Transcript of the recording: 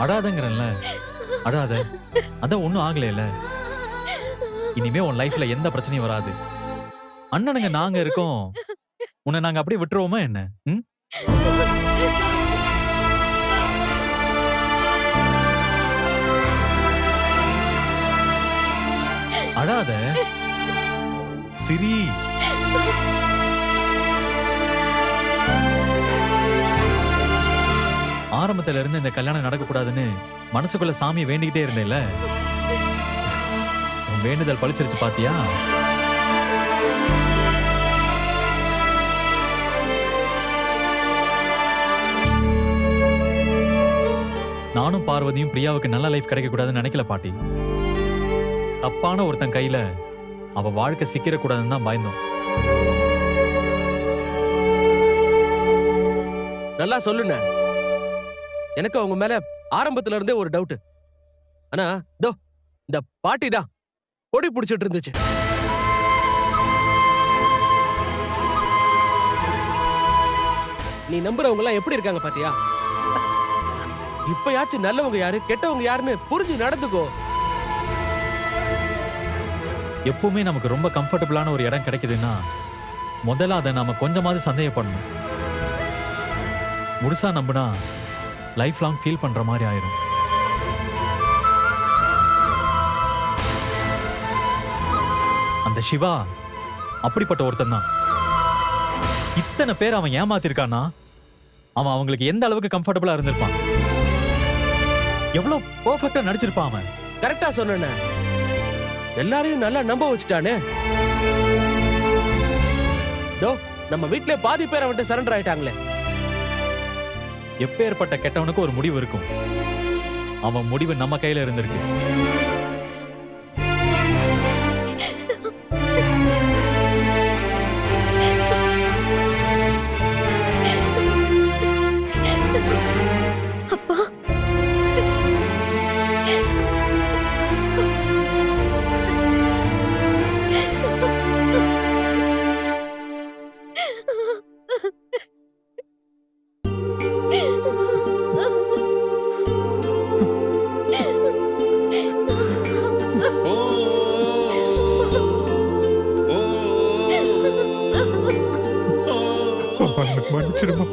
அழாதங்கிறல்ல, அழாத. அதான் ஒண்ணும் ஆகலைல. இனிமே உன் லைஃப்ல எந்த பிரச்சனையும் வராது. அண்ணனுங்க நாங்க இருக்கோம். உன்னை நாங்க அப்படியே விட்டுருவோமா என்ன? ம்? அழாத. சிரி. ஆரம்பத்துல இருந்து இந்த கல்யாணம் நடக்க கூடாதுன்னு மனசுக்குள்ள சாமியை வேண்டிக்கிட்டே இருந்தேல்ல. உன் வேண்டுதல் பழிச்சிருச்சு பாத்தியா? நானும் பார்வதியும் பிரியாவுக்கு நல்ல லைஃப் கிடைக்க கூடாதுன்னு நினைக்கல பாட்டி. தப்பான ஒருத்தன் கையில அவ வாழ்க்கை சிக்கிர கூடாதுன்னு தான் பயந்தோம். நல்லா சொல்லுண்ண. எனக்கு அவங்க மேல ஆரம்பத்துல இருந்தே ஒரு டவுட். ஆனா தோ இந்த பாட்டி தான் பொடி புடிச்சிட்டு இருந்துச்சு. நீ நம்புறவங்க எல்லாம் எப்படி இருக்காங்க பாத்தியா? இப்பயாச்சும் நல்லவங்க யாரு கெட்டவங்க யாருன்னு புரிஞ்சு நடந்துக்கோ. எப்பவுமே நமக்கு ரொம்ப கம்ஃபர்டபுளான ஒரு இடம் கிடைக்குதுன்னா முதல்ல அதை நாம கொஞ்சமாவது சந்தேகப்படணும். முழுசா நம்பினா லைஃப் லாங் ஃபீல் பண்ற மாதிரி ஆயிரும். அந்த சிவா அப்படிப்பட்ட ஒருத்தன் தான். இத்தனை பேர் அவன் ஏமாத்திருக்கானா அவன் அவங்களுக்கு எந்த அளவுக்கு கம்ஃபர்டபுளா இருந்திருப்பான், எவ்வளவு பெர்ஃபெக்ட்டா நடிச்சிருப்பான் அவன். கரெக்டா சொன்ன. எல்லாரையும் நல்லா நம்ப வச்சுட்டானே. தோ நம்ம வீட்ல பாதி பேர் அவன்கிட்ட சரண்டர் ஆயிட்டாங்களே. எப்பேற்பட்ட கெட்டவனுக்கு ஒரு முடிவு இருக்கும். அவன் முடிவு நம்ம கையில இருந்திருக்கு. அப்பா, மன்னிச்சிடுமா.